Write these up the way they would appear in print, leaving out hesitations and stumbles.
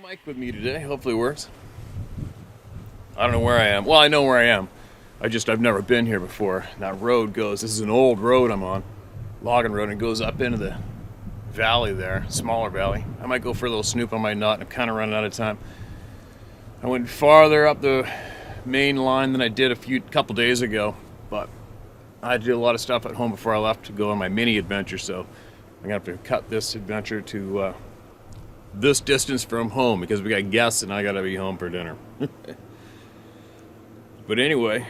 Mic with me today. Hopefully it works. I don't know where I am. Well, I know where I am. I've never been here before. That road goes, this is an old road I'm on. Logging road, and it goes up into the valley there, smaller valley. I might go for a little snoop, I might not. I'm kind of running out of time. I went farther up the main line than I did a couple days ago, but I had to do a lot of stuff at home before I left to go on my mini adventure, so I'm gonna have to cut this adventure to this distance from home because we got guests and I gotta be home for dinner. But anyway,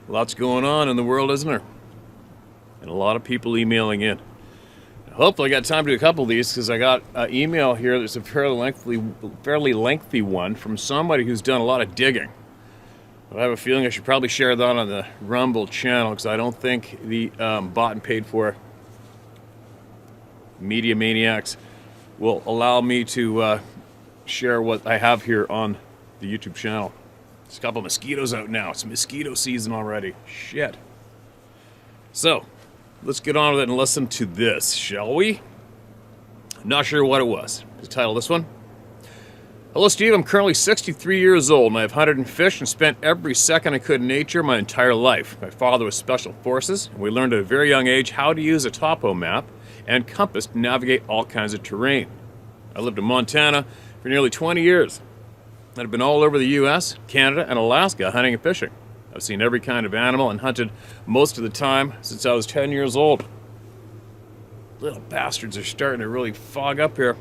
lots going on in the world, isn't there? And a lot of people emailing in. Hopefully I got time to do a couple of these because I got an email here that's a fairly lengthy one from somebody who's done a lot of digging. But I have a feeling I should probably share that on the Rumble channel because I don't think the bought and paid for media maniacs will allow me to share what I have here on the YouTube channel. There's a couple of mosquitoes out now. It's mosquito season already. Shit. So, let's get on with it and listen to this, shall we? Not sure what it was. The title of this one. Hello, Steve. I'm currently 63 years old, and I've hunted and fished and spent every second I could in nature my entire life. My father was Special Forces, and we learned at a very young age how to use a topo map and compass to navigate all kinds of terrain. I lived in Montana for nearly 20 years. I've been all over the U.S., Canada, and Alaska hunting and fishing. I've seen every kind of animal and hunted most of the time since I was 10 years old. Little bastards are starting to really fog up here.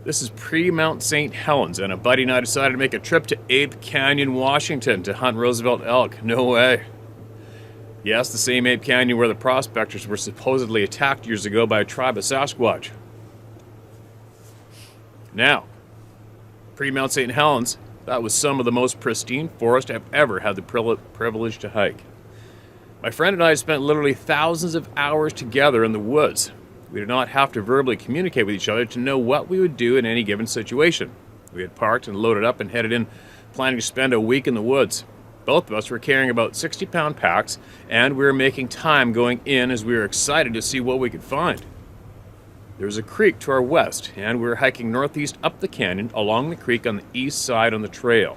This is pre-Mount St. Helens, and a buddy and I decided to make a trip to Ape Canyon, Washington to hunt Roosevelt elk. No way. Yes, the same Ape Canyon where the prospectors were supposedly attacked years ago by a tribe of Sasquatch. Now, pre-Mount St. Helens, that was some of the most pristine forest I've ever had the privilege to hike. My friend and I spent literally thousands of hours together in the woods. We did not have to verbally communicate with each other to know what we would do in any given situation. We had parked and loaded up and headed in, planning to spend a week in the woods. Both of us were carrying about 60-pound packs, and we were making time going in as we were excited to see what we could find. There was a creek to our west, and we were hiking northeast up the canyon along the creek on the east side on the trail.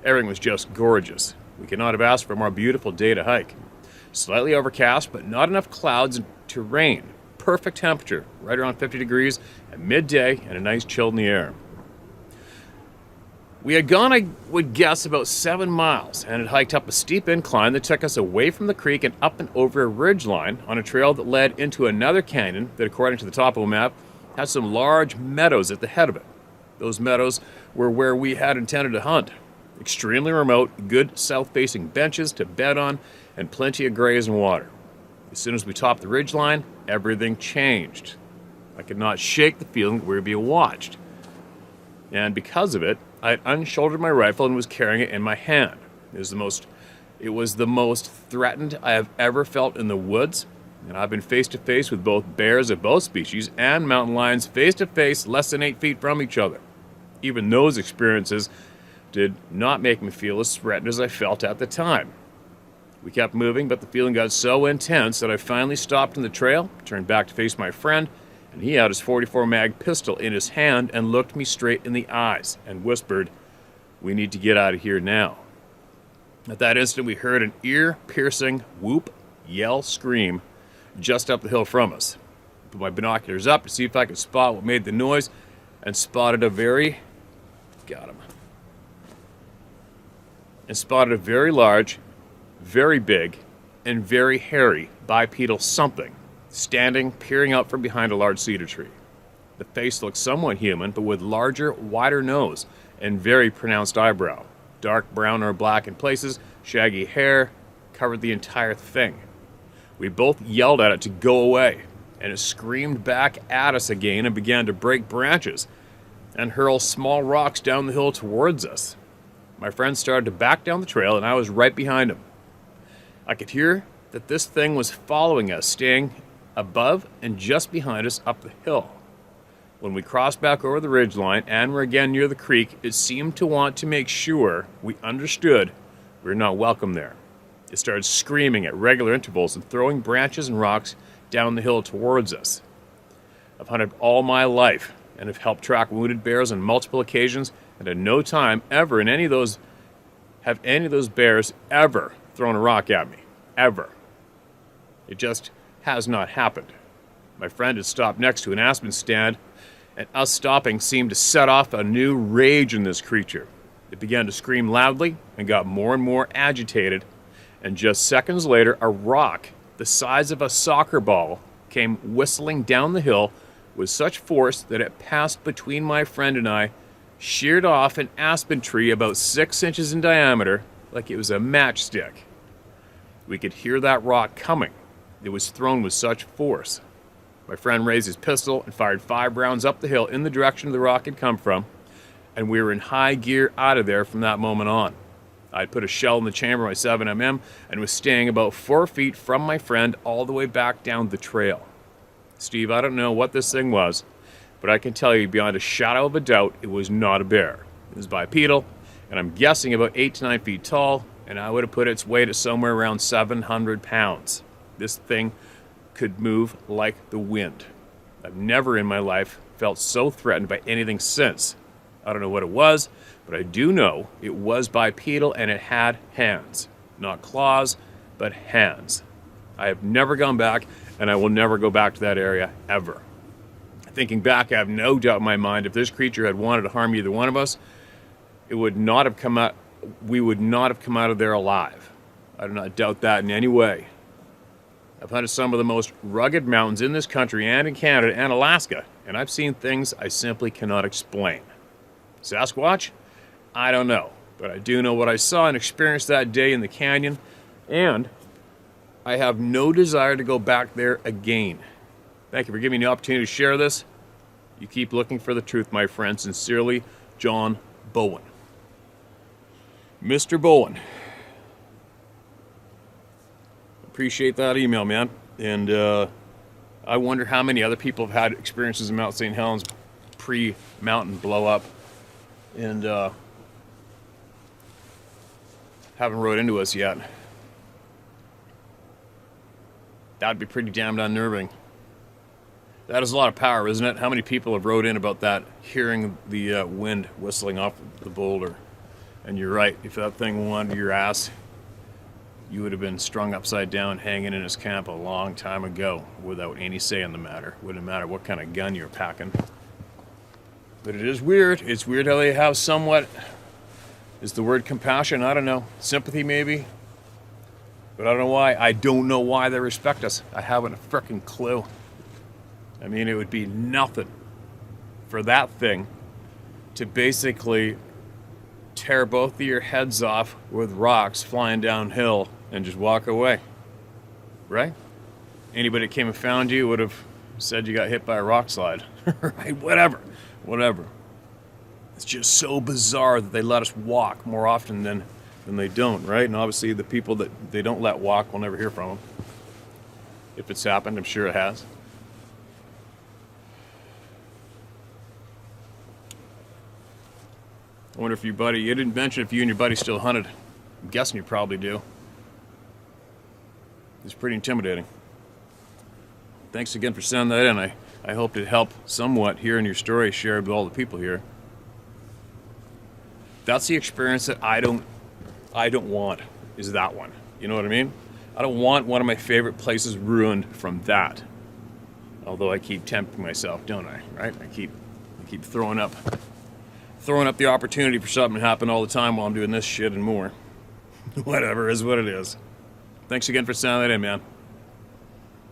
Everything was just gorgeous. We could not have asked for a more beautiful day to hike. Slightly overcast, but not enough clouds to rain. Perfect temperature, right around 50 degrees at midday, and a nice chill in the air. We had gone, I would guess, about 7 miles and had hiked up a steep incline that took us away from the creek and up and over a ridgeline on a trail that led into another canyon that, according to the topo map, had some large meadows at the head of it. Those meadows were where we had intended to hunt. Extremely remote, good south-facing benches to bed on, and plenty of graze and water. As soon as we topped the ridgeline, everything changed. I could not shake the feeling that we were being watched. And because of it, I had unshouldered my rifle and was carrying it in my hand. It was the most threatened I have ever felt in the woods, and I've been face to face with both bears of both species and mountain lions face to face less than 8 feet from each other. Even those experiences did not make me feel as threatened as I felt at the time. We kept moving, but the feeling got so intense that I finally stopped in the trail, turned back to face my friend, and he had his 44 mag pistol in his hand and looked me straight in the eyes and whispered, "We need to get out of here now." At that instant, we heard an ear-piercing whoop, yell, scream just up the hill from us. I put my binoculars up to see if I could spot what made the noise and spotted a very large, very big, and very hairy bipedal something standing, peering out from behind a large cedar tree. The face looked somewhat human, but with larger, wider nose and very pronounced eyebrow. Dark brown or black in places, shaggy hair covered the entire thing. We both yelled at it to go away, and it screamed back at us again and began to break branches and hurl small rocks down the hill towards us. My friend started to back down the trail, and I was right behind him. I could hear that this thing was following us, staying above and just behind us up the hill. When we crossed back over the ridgeline and were again near the creek, it seemed to want to make sure we understood we were not welcome there. It started screaming at regular intervals and throwing branches and rocks down the hill towards us. I've hunted all my life, and have helped track wounded bears on multiple occasions, and at no time ever in any of those have any of those bears ever thrown a rock at me. Ever. It just has not happened. My friend had stopped next to an aspen stand, and us stopping seemed to set off a new rage in this creature. It began to scream loudly and got more and more agitated, and just seconds later, a rock the size of a soccer ball came whistling down the hill with such force that it passed between my friend and I, sheared off an aspen tree about 6 inches in diameter like it was a matchstick. We could hear that rock coming. It was thrown with such force. My friend raised his pistol and fired 5 rounds up the hill in the direction the rock had come from, and we were in high gear out of there from that moment on. I'd put a shell in the chamber of my 7mm and was staying about 4 feet from my friend all the way back down the trail. Steve, I don't know what this thing was, but I can tell you beyond a shadow of a doubt it was not a bear. It was bipedal, and I'm guessing about 8 to 9 feet tall, and I would have put its weight at somewhere around 700 pounds. This thing could move like the wind. I've never in my life felt so threatened by anything since. I don't know what it was, but I do know it was bipedal and it had hands. Not claws, but hands. I have never gone back, and I will never go back to that area ever. Thinking back, I have no doubt in my mind if this creature had wanted to harm either one of us, it would not have come out. We would not have come out of there alive. I do not doubt that in any way. I've hunted some of the most rugged mountains in this country and in Canada and Alaska, and I've seen things I simply cannot explain. Sasquatch? I don't know, but I do know what I saw and experienced that day in the canyon, and I have no desire to go back there again. Thank you for giving me the opportunity to share this. You keep looking for the truth, my friend. Sincerely, John Bowen. Mr. Bowen. Appreciate that email, man. And I wonder how many other people have had experiences in Mount St. Helens pre-mountain blow up and haven't wrote into us yet. That'd be pretty damned unnerving. That is a lot of power, isn't it? How many people have wrote in about that, hearing the wind whistling off the boulder? And you're right, if that thing wanted your ass, you would have been strung upside down, hanging in his camp a long time ago, without any say in the matter. Wouldn't matter what kind of gun you're packing. But it is weird. It's weird how they have somewhat, is the word compassion? I don't know. Sympathy, maybe? But I don't know why. I don't know why they respect us. I haven't a frickin' clue. I mean, it would be nothing for that thing to basically tear both of your heads off with rocks flying downhill and just walk away, right? Anybody that came and found you would have said you got hit by a rock slide, right? Whatever. It's just so bizarre that they let us walk more often than they don't, right? And obviously the people that they don't let walk, we'll never hear from them. If it's happened, I'm sure it has. I wonder if your buddy, you didn't mention if you and your buddy still hunted. I'm guessing you probably do. It's pretty intimidating. Thanks again for sending that in. I hope it helped somewhat hearing your story shared with all the people here. That's the experience that I don't want, is that one. You know what I mean? I don't want one of my favorite places ruined from that. Although I keep tempting myself, don't I? Right? I keep throwing up the opportunity for something to happen all the time while I'm doing this shit and more. Whatever is what it is. Thanks again for sending that in, man.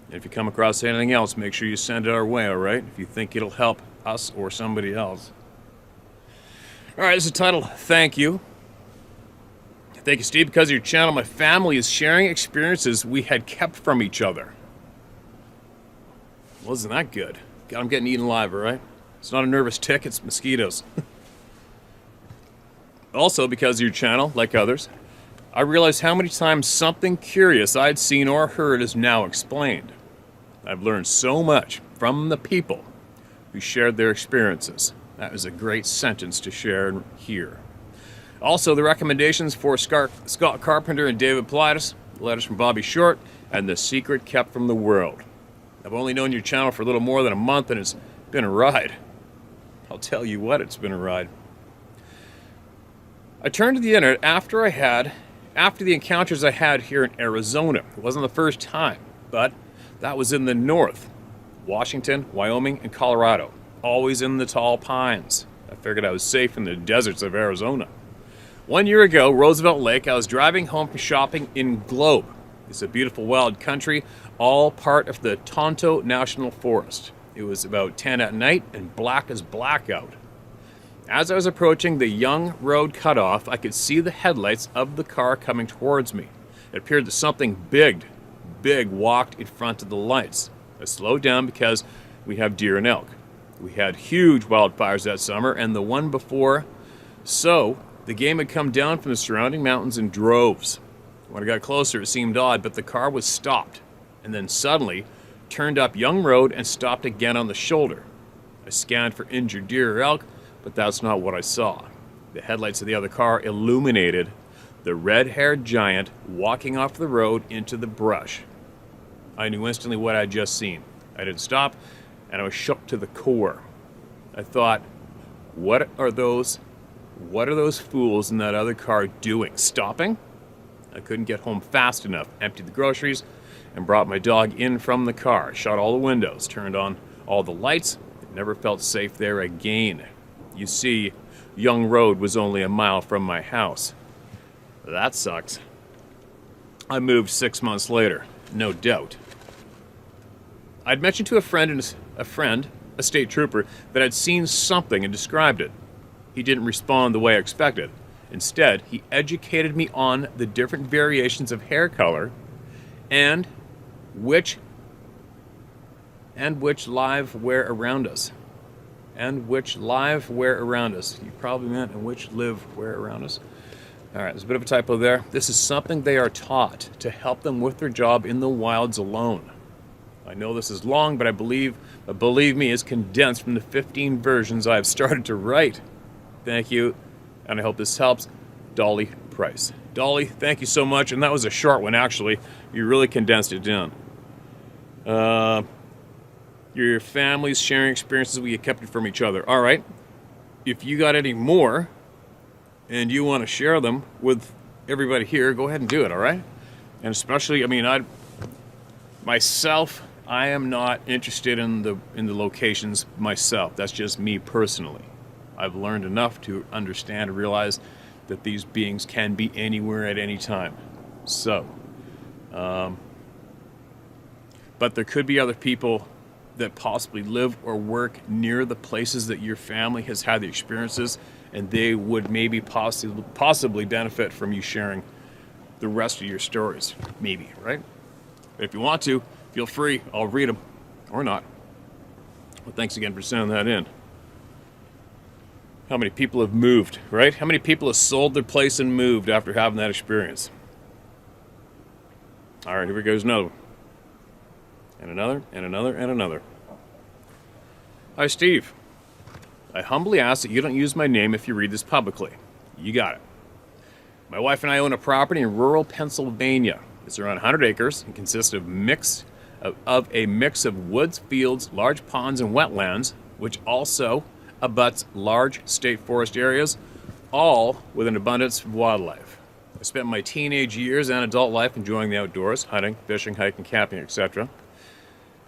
And if you come across anything else, make sure you send it our way, all right? If you think it'll help us or somebody else. All right, this is titled, Thank You. Thank you, Steve. Because of your channel, my family is sharing experiences we had kept from each other. Well, isn't that good? God, I'm getting eaten alive, all right? It's not a nervous tick, it's mosquitoes. Also, because of your channel, like others, I realized how many times something curious I'd seen or heard is now explained. I've learned so much from the people who shared their experiences. That was a great sentence to share here. Also, the recommendations for Scott Carpenter and David Pilatus, letters from Bobby Short, and The Secret Kept from the World. I've only known your channel for a little more than a month, and it's been a ride. I'll tell you what, it's been a ride. I turned to the internet after the encounters I had here in Arizona. It wasn't the first time, but that was in the north. Washington, Wyoming, and Colorado. Always in the tall pines. I figured I was safe in the deserts of Arizona. 1 year ago, Roosevelt Lake, I was driving home from shopping in Globe. It's a beautiful wild country, all part of the Tonto National Forest. It was about 10 at night and black as blackout. As I was approaching the Young Road cutoff, I could see the headlights of the car coming towards me. It appeared that something big walked in front of the lights. I slowed down because we have deer and elk. We had huge wildfires that summer and the one before, so the game had come down from the surrounding mountains in droves. When I got closer, it seemed odd, but the car was stopped, and then suddenly turned up Young Road and stopped again on the shoulder. I scanned for injured deer or elk, but that's not what I saw. The headlights of the other car illuminated the red-haired giant walking off the road into the brush. I knew instantly what I had just seen. I didn't stop, and I was shook to the core. I thought, what are those fools in that other car doing? Stopping? I couldn't get home fast enough, emptied the groceries, and brought my dog in from the car, shut all the windows, turned on all the lights, and never felt safe there again. You see, Young Road was only a mile from my house. That sucks. I moved 6 months later, no doubt. I'd mentioned to a friend, a state trooper, that I'd seen something and described it. He didn't respond the way I expected. Instead, he educated me on the different variations of hair color and which live where around us. And which live where around us. You probably meant and which live where around us. All right, there's a bit of a typo there. This is something they are taught to help them with their job in the wilds alone. I know this is long, but believe me, it's condensed from the 15 versions I've started to write. Thank you, and I hope this helps. Dolly Price. Dolly, thank you so much, and that was a short one, actually. You really condensed it down. Your family's sharing experiences, we kept it from each other. All right, if you got any more, and you want to share them with everybody here, go ahead and do it, all right? And especially, I am not interested in the locations myself. That's just me personally. I've learned enough to understand and realize that these beings can be anywhere at any time. So, but there could be other people that possibly live or work near the places that your family has had the experiences, and they would maybe possibly benefit from you sharing the rest of your stories. Maybe, right? If you want to, feel free. I'll read them. Or not. Well, thanks again for sending that in. How many people have moved, right? How many people have sold their place and moved after having that experience? All right, here goes another one. And another, and another, and another. Hi, Steve. I humbly ask that you don't use my name if you read this publicly. You got it. My wife and I own a property in rural Pennsylvania. It's around 100 acres and consists of a mix of woods, fields, large ponds, and wetlands, which also abuts large state forest areas, all with an abundance of wildlife. I spent my teenage years and adult life enjoying the outdoors, hunting, fishing, hiking, camping, etc.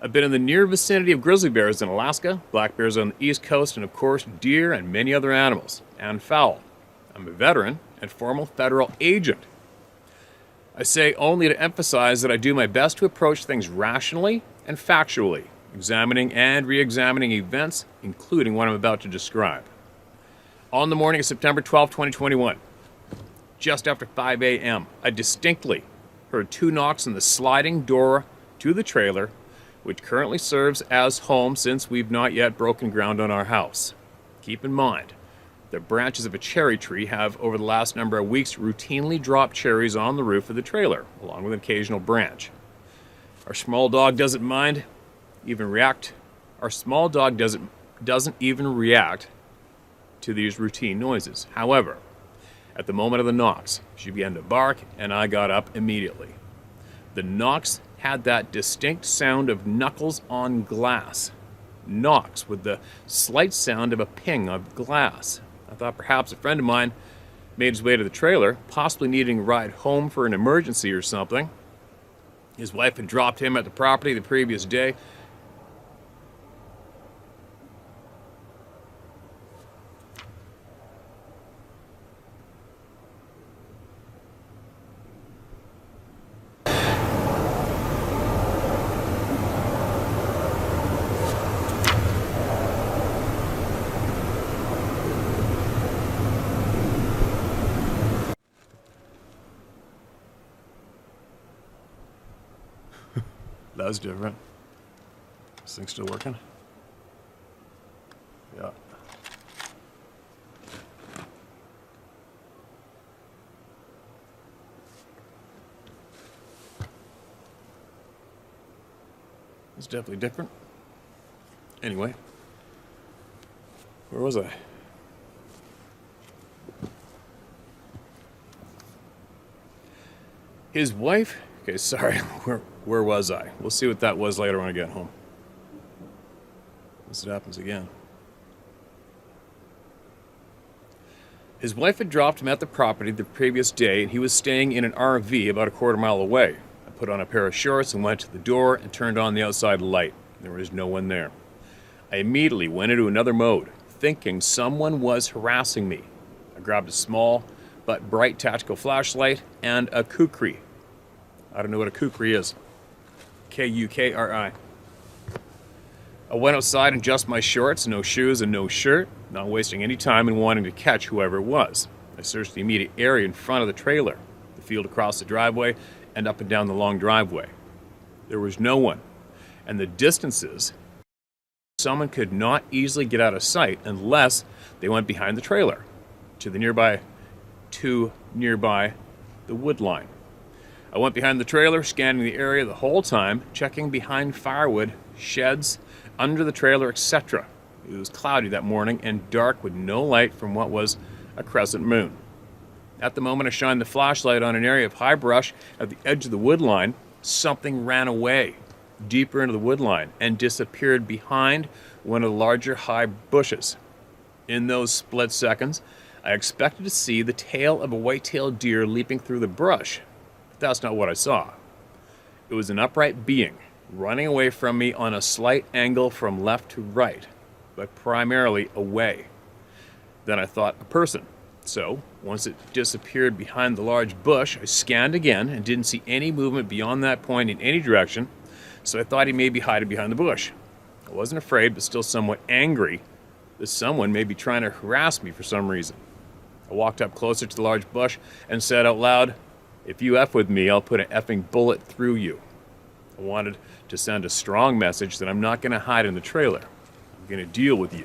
I've been in the near vicinity of grizzly bears in Alaska, black bears on the East Coast, and of course deer and many other animals, and fowl. I'm a veteran and former federal agent. I say only to emphasize that I do my best to approach things rationally and factually, examining and re-examining events, including what I'm about to describe. On the morning of September 12, 2021, just after 5 a.m., I distinctly heard 2 knocks on the sliding door to the trailer, which currently serves as home since we've not yet broken ground on our house. Keep in mind, the branches of a cherry tree have, over the last number of weeks, routinely dropped cherries on the roof of the trailer, along with an occasional branch. Our small dog doesn't even react to these routine noises. However, at the moment of the knocks, she began to bark, and I got up immediately. The knocks had that distinct sound of knuckles on glass. knocks with the slight sound of a ping of glass. I thought perhaps a friend of mine made his way to the trailer, possibly needing a ride home for an emergency or something. His wife had dropped him at the property the previous day. That was different. This thing's still working? Yeah. It's definitely different. Anyway, where was I? His wife. Okay, sorry. Where was I? We'll see what that was later when I get home. Unless it happens again. His wife had dropped him at the property the previous day, and he was staying in an RV about a quarter mile away. I put on a pair of shorts and went to the door and turned on the outside light. There was no one there. I immediately went into another mode, thinking someone was harassing me. I grabbed a small but bright tactical flashlight and a kukri. I don't know what a kukri is. Kukri. I went outside in just my shorts, no shoes and no shirt, not wasting any time in wanting to catch whoever it was. I searched the immediate area in front of the trailer, the field across the driveway, and up and down the long driveway. There was no one, and the distances, someone could not easily get out of sight unless they went behind the trailer, to nearby the wood line. I went behind the trailer, scanning the area the whole time, checking behind firewood, sheds, under the trailer, etc. It was cloudy that morning and dark with no light from what was a crescent moon. At the moment I shined the flashlight on an area of high brush at the edge of the wood line, something ran away deeper into the wood line and disappeared behind one of the larger high bushes. In those split seconds, I expected to see the tail of a white-tailed deer leaping through the brush. That's not what I saw. It was an upright being running away from me on a slight angle from left to right, but primarily away. Then I thought a person. So, once it disappeared behind the large bush, I scanned again and didn't see any movement beyond that point in any direction, so I thought he may be hiding behind the bush. I wasn't afraid, but still somewhat angry that someone may be trying to harass me for some reason. I walked up closer to the large bush and said out loud, "If you F with me, I'll put an effing bullet through you." I wanted to send a strong message that I'm not going to hide in the trailer. I'm going to deal with you.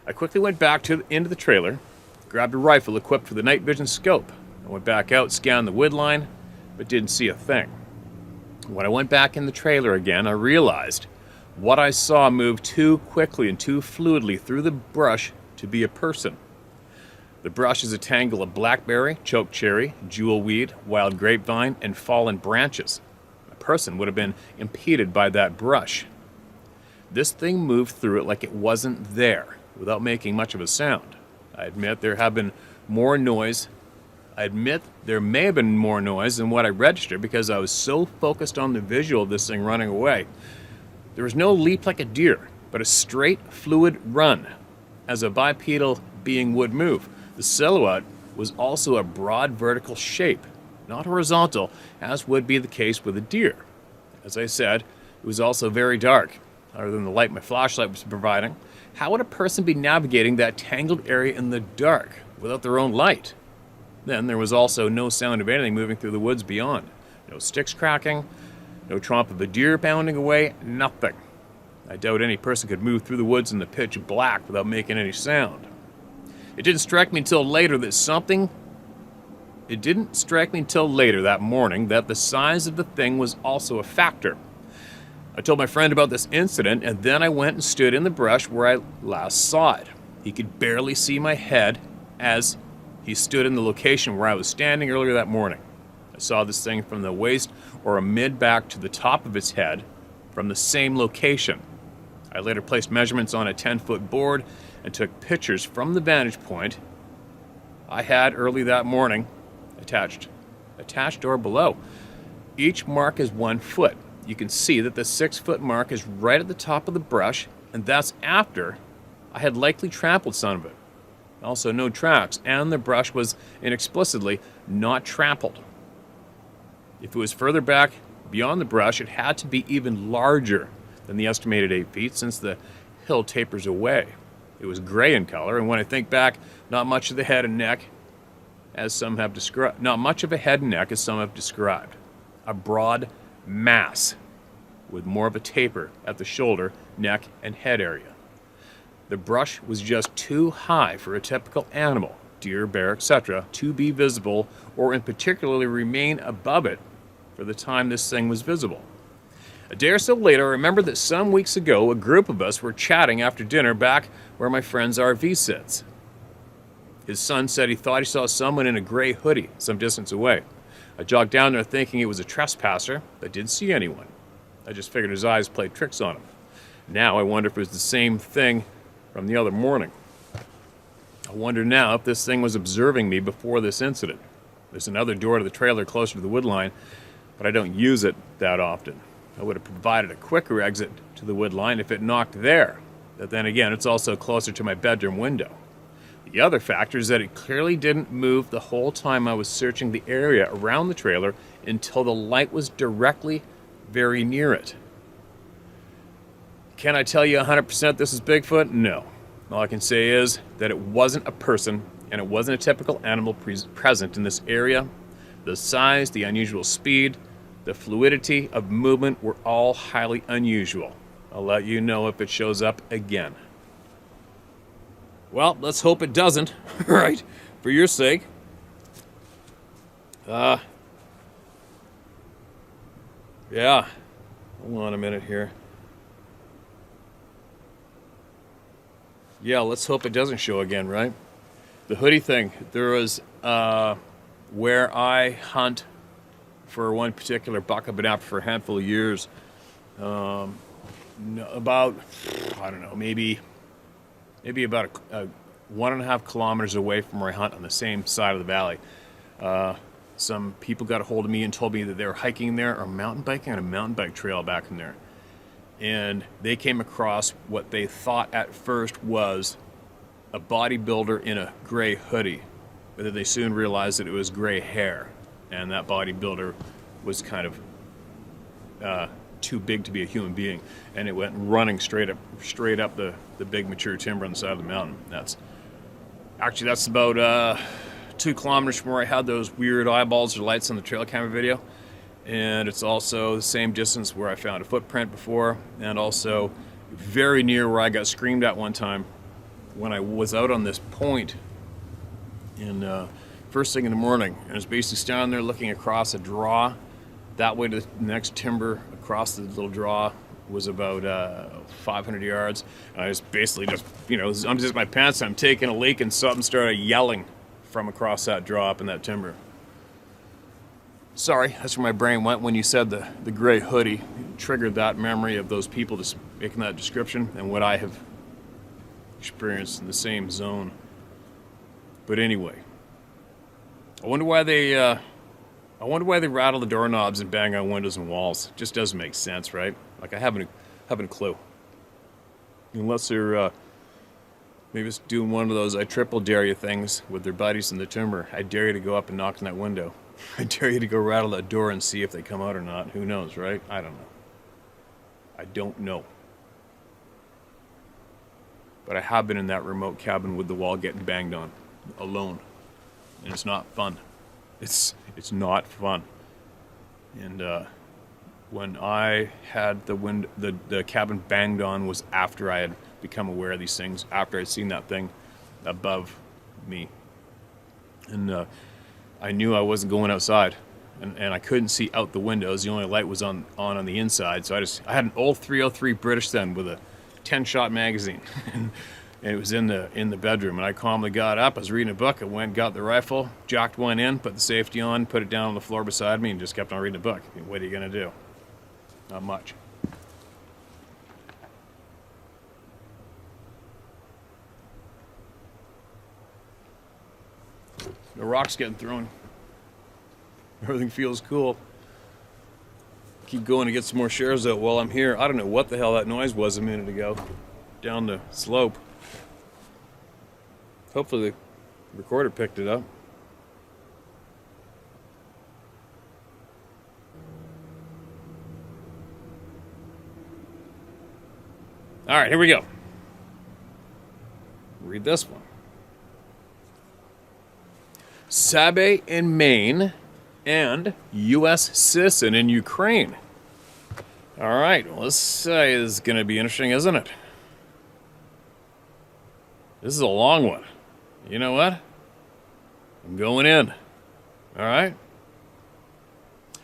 I quickly went back into the trailer, grabbed a rifle equipped with a night vision scope. I went back out, scanned the wood line, but didn't see a thing. When I went back in the trailer again, I realized what I saw moved too quickly and too fluidly through the brush to be a person. The brush is a tangle of blackberry, choke cherry, jewelweed, wild grapevine, and fallen branches. A person would have been impeded by that brush. This thing moved through it like it wasn't there, without making much of a sound. I admit there may have been more noise than what I registered because I was so focused on the visual of this thing running away. There was no leap like a deer, but a straight, fluid run, as a bipedal being would move. The silhouette was also a broad vertical shape, not horizontal, as would be the case with a deer. As I said, it was also very dark. Other than the light my flashlight was providing, how would a person be navigating that tangled area in the dark without their own light? Then there was also no sound of anything moving through the woods beyond. No sticks cracking, no tromp of a deer pounding away, nothing. I doubt any person could move through the woods in the pitch black without making any sound. It didn't strike me until later that morning that the size of the thing was also a factor. I told my friend about this incident, and then I went and stood in the brush where I last saw it. He could barely see my head as he stood in the location where I was standing earlier that morning. I saw this thing from the waist or a mid-back to the top of its head from the same location. I later placed measurements on a 10-foot board and took pictures from the vantage point I had early that morning. Attached or below. Each mark is 1 foot. You can see that the 6-foot mark is right at the top of the brush, and that's after I had likely trampled some of it. Also, no tracks, and the brush was inexplicably not trampled. If it was further back beyond the brush, it had to be even larger than the estimated 8 feet, since the hill tapers away. It was gray in color, and when I think back, not much of the head and neck, as some have described. Not much of a head and neck, as some have described. A broad mass with more of a taper at the shoulder, neck, and head area. The brush was just too high for a typical animal, deer, bear, etc., to be visible, or in particularly remain above it for the time this thing was visible. A day or so later, I remember that some weeks ago, a group of us were chatting after dinner back where my friend's RV sits. His son said he thought he saw someone in a gray hoodie some distance away. I jogged down there thinking it was a trespasser, but didn't see anyone. I just figured his eyes played tricks on him. Now I wonder if it was the same thing from the other morning. I wonder now if this thing was observing me before this incident. There's another door to the trailer closer to the wood line, but I don't use it that often. I would have provided a quicker exit to the wood line if it knocked there. But then again, it's also closer to my bedroom window. The other factor is that it clearly didn't move the whole time I was searching the area around the trailer until the light was directly very near it. Can I tell you 100% this is Bigfoot? No. All I can say is that it wasn't a person, and it wasn't a typical animal present in this area. The size, the unusual speed, the fluidity of movement were all highly unusual. I'll let you know if it shows up again. Well, let's hope it doesn't, right? For your sake. Yeah. Hold on a minute here. Yeah, let's hope it doesn't show again, right? The hoodie thing. There was where I hunt for one particular buck I've been after for a handful of years. About, I don't know, maybe about a 1.5 kilometers away from where I hunt on the same side of the valley. Some people got a hold of me and told me that they were hiking there or mountain biking on a mountain bike trail back in there. And they came across what they thought at first was a bodybuilder in a gray hoodie, but then they soon realized that it was gray hair, and that bodybuilder was kind of too big to be a human being, and it went running straight up the big mature timber on the side of the mountain. That's about 2 kilometers from where I had those weird eyeballs or lights on the trail camera video. And it's also the same distance where I found a footprint before, and also very near where I got screamed at one time when I was out on this point in first thing in the morning. And I was basically standing there looking across a draw. That way to the next timber across the little draw was about 500 yards. And I was basically just, I'm just my pants, I'm taking a leak, and something started yelling from across that draw up in that timber. Sorry, that's where my brain went when you said the gray hoodie. It triggered that memory of those people just making that description and what I have experienced in the same zone. But anyway, I wonder why they rattle the doorknobs and bang on windows and walls. It just doesn't make sense, right? Like I haven't a clue. Unless they're maybe it's doing one of those I triple dare you things with their buddies in the timber. I dare you to go up and knock on that window. I dare you to go rattle that door and see if they come out or not. Who knows, right? I don't know. I don't know. But I have been in that remote cabin with the wall getting banged on, alone. And it's not fun. It's not fun. And when I had the cabin banged on was after I had become aware of these things, after I'd seen that thing above me. And I knew I wasn't going outside, and I couldn't see out the windows. The only light was on the inside, so I had an old 303 British then with a 10-shot magazine, and it was in the bedroom. And I calmly got up. I was reading a book. I went, got the rifle, jacked one in, put the safety on, put it down on the floor beside me, and just kept on reading a book. I mean, what are you gonna do? Not much. The rock's getting thrown. Everything feels cool. Keep going to get some more shares out while I'm here. I don't know what the hell that noise was a minute ago. Down the slope. Hopefully the recorder picked it up. All right, here we go. Read this one. Sabe in Maine and U.S. citizen in Ukraine. All right, well, this is going to be interesting, isn't it? This is a long one. You know what? I'm going in. All right?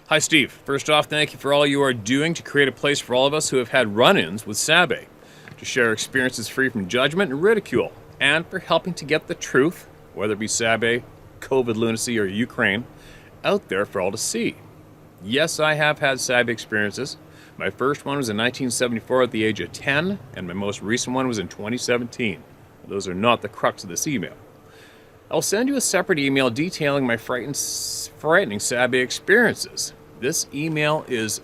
Hi, Steve. First off, thank you for all you are doing to create a place for all of us who have had run-ins with Sabe, to share experiences free from judgment and ridicule, and for helping to get the truth, whether it be Sabe, COVID lunacy, or Ukraine, out there for all to see. Yes, I have had Sabe experiences. My first one was in 1974 at the age of 10, and my most recent one was in 2017. Those are not the crux of this email. I'll send you a separate email detailing my frightening Sabe experiences. This email is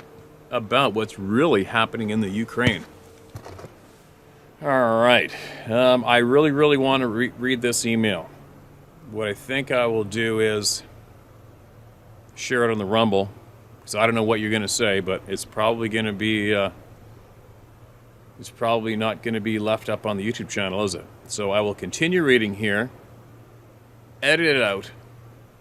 about what's really happening in the Ukraine. All right. I really want to read this email. What I think I will do is share it on the Rumble, because I don't know what you're going to say, but it's probably going to be... it's probably not going to be left up on the YouTube channel, is it? So I will continue reading here, edit it out,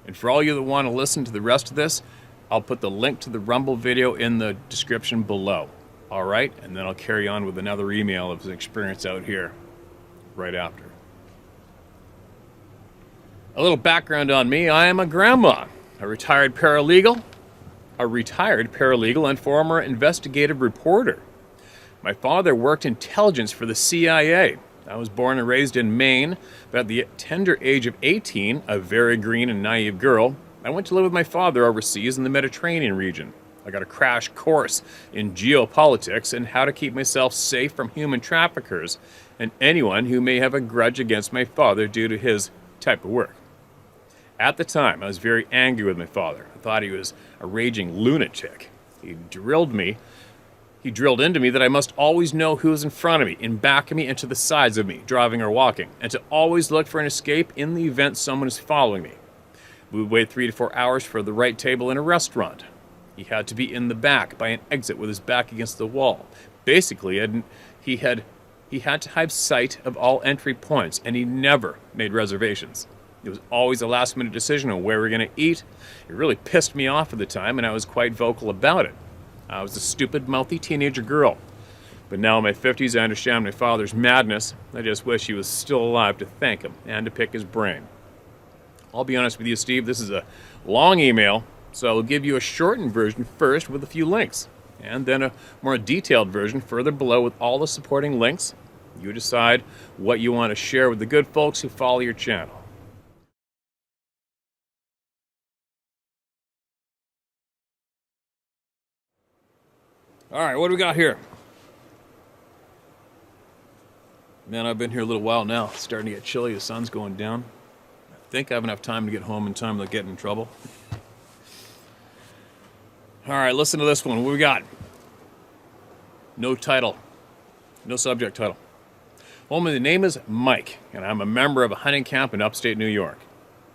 and for all you that want to listen to the rest of this, I'll put the link to the Rumble video in the description below. All right? And then I'll carry on with another email of an experience out here right after. A little background on me. I am a grandma, a retired paralegal and former investigative reporter. My father worked intelligence for the CIA. I was born and raised in Maine, but at the tender age of 18, a very green and naive girl, I went to live with my father overseas in the Mediterranean region. I got a crash course in geopolitics and how to keep myself safe from human traffickers and anyone who may have a grudge against my father due to his type of work. At the time, I was very angry with my father. I thought he was a raging lunatic. He drilled into me that I must always know who is in front of me, in back of me, and to the sides of me, driving or walking, and to always look for an escape in the event someone is following me. We would wait 3 to 4 hours for the right table in a restaurant. He had to be in the back by an exit with his back against the wall. Basically, he had to have sight of all entry points, and he never made reservations. It was always a last-minute decision on where we were going to eat. It really pissed me off at the time, and I was quite vocal about it. I was a stupid, mouthy teenager girl. But now in my 50s, I understand my father's madness. I just wish he was still alive to thank him and to pick his brain. I'll be honest with you, Steve, this is a long email, so I'll give you a shortened version first with a few links, and then a more detailed version further below with all the supporting links. You decide what you want to share with the good folks who follow your channel. All right, what do we got here? Man, I've been here a little while now. It's starting to get chilly. The sun's going down. I think I have enough time to get home in time without getting in trouble. All right, listen to this one. What we got? No title. No subject title. Well, my name is Mike, and I'm a member of a hunting camp in upstate New York.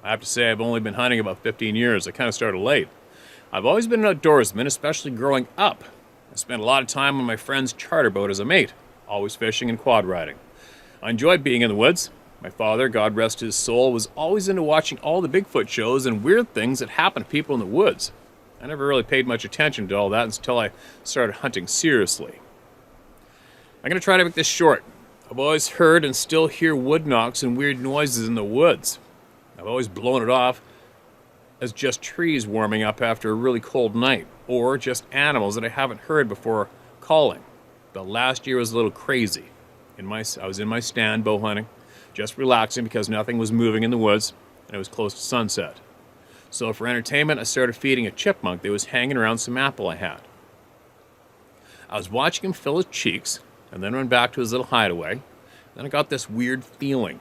I have to say I've only been hunting about 15 years. I kind of started late. I've always been an outdoorsman, especially growing up. I spent a lot of time on my friend's charter boat as a mate, always fishing and quad riding. I enjoyed being in the woods. My father, God rest his soul, was always into watching all the Bigfoot shows and weird things that happen to people in the woods. I never really paid much attention to all that until I started hunting seriously. I'm going to try to make this short. I've always heard and still hear wood knocks and weird noises in the woods. I've always blown it off as just trees warming up after a really cold night, or just animals that I haven't heard before calling. But last year was a little crazy. I was in my stand bow hunting, just relaxing because nothing was moving in the woods, and it was close to sunset. So for entertainment, I started feeding a chipmunk that was hanging around some apple I had. I was watching him fill his cheeks, and then went back to his little hideaway. Then I got this weird feeling.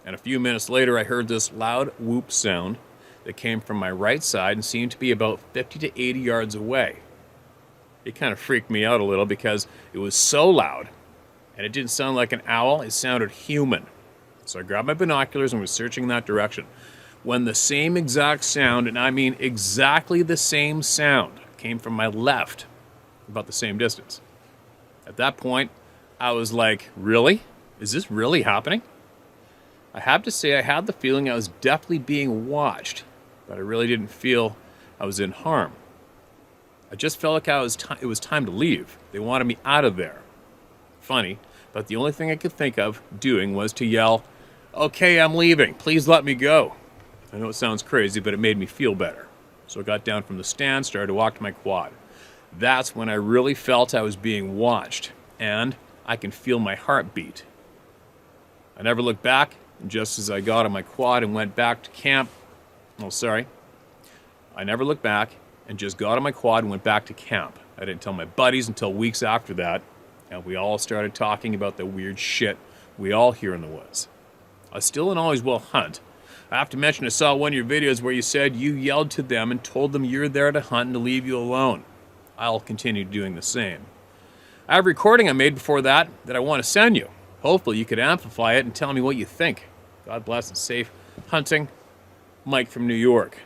And a few minutes later, I heard this loud whoop sound that came from my right side and seemed to be about 50 to 80 yards away. It kind of freaked me out a little because it was so loud, and it didn't sound like an owl, it sounded human. So I grabbed my binoculars and was searching that direction, when the same exact sound, and I mean exactly the same sound, came from my left, about the same distance. At that point, I was like, really? Is this really happening? I have to say I had the feeling I was definitely being watched, but I really didn't feel I was in harm. I just felt like it was time to leave. They wanted me out of there. Funny, but the only thing I could think of doing was to yell, "Okay, I'm leaving. Please let me go." I know it sounds crazy, but it made me feel better. So I got down from the stand, started to walk to my quad. That's when I really felt I was being watched, and I can feel my heart beat. I never looked back, and just as I got on my quad and went back to camp, I never looked back and just got on my quad and went back to camp. I didn't tell my buddies until weeks after that, and we all started talking about the weird shit we all hear in the woods. I still and always will hunt. I have to mention I saw one of your videos where you said you yelled to them and told them you're there to hunt and to leave you alone. I'll continue doing the same. I have a recording I made before that I want to send you. Hopefully you could amplify it and tell me what you think. God bless and safe hunting. Mike from New York.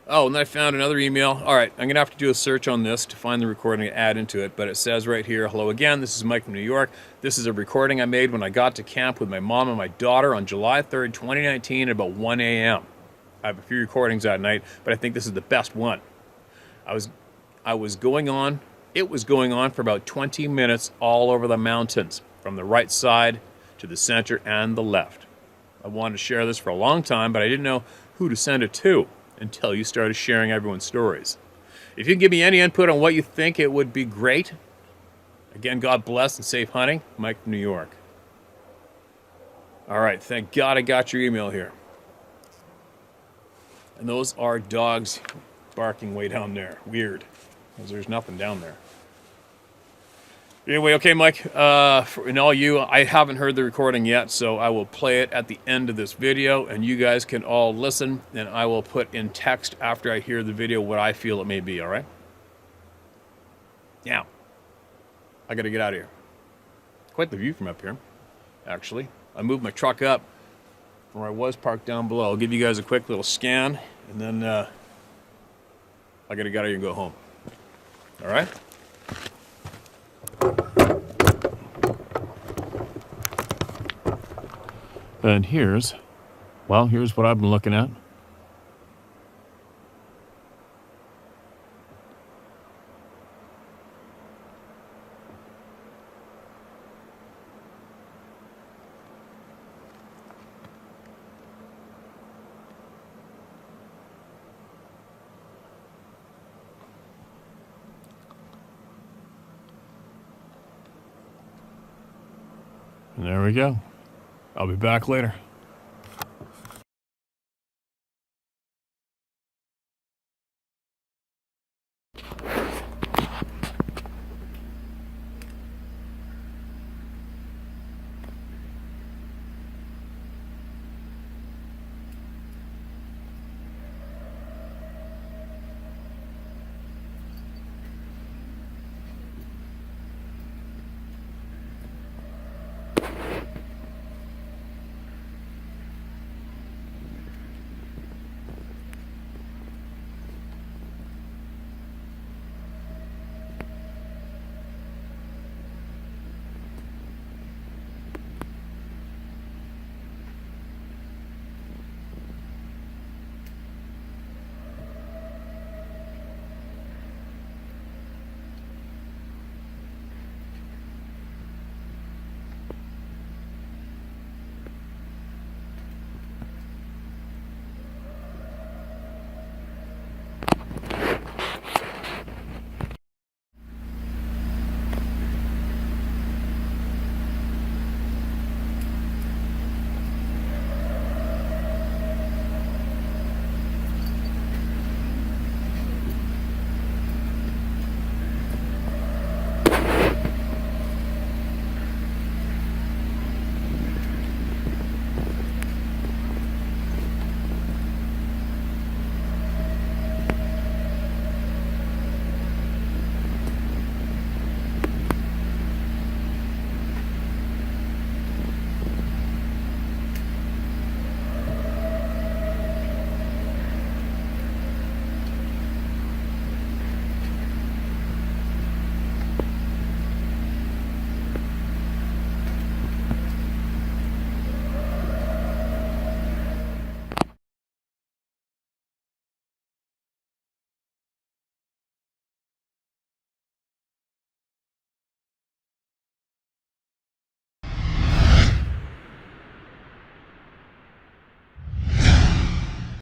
Oh, and then I found another email. All right, I'm going to have to do a search on this to find the recording and add into it, but it says right here, "Hello again, this is Mike from New York. This is a recording I made when I got to camp with my mom and my daughter on July 3rd, 2019 at about 1 a.m. I have a few recordings that night, but I think this is the best one. It was going on for about 20 minutes all over the mountains, from the right side to the center and the left. I wanted to share this for a long time, but I didn't know who to send it to until you started sharing everyone's stories. If you can give me any input on what you think, it would be great. Again, God bless and safe hunting. Mike from New York." All right, thank God I got your email here. And those are dogs barking way down there. Weird, because there's nothing down there. Anyway, okay, Mike, and all you, I haven't heard the recording yet, so I will play it at the end of this video, and you guys can all listen, and I will put in text after I hear the video what I feel it may be, all right? Now, I got to get out of here. Quite the view from up here, actually. I moved my truck up from where I was parked down below. I'll give you guys a quick little scan, and then I got to get out of here and go home. All right? And here's what I've been looking at. And there we go. I'll be back later.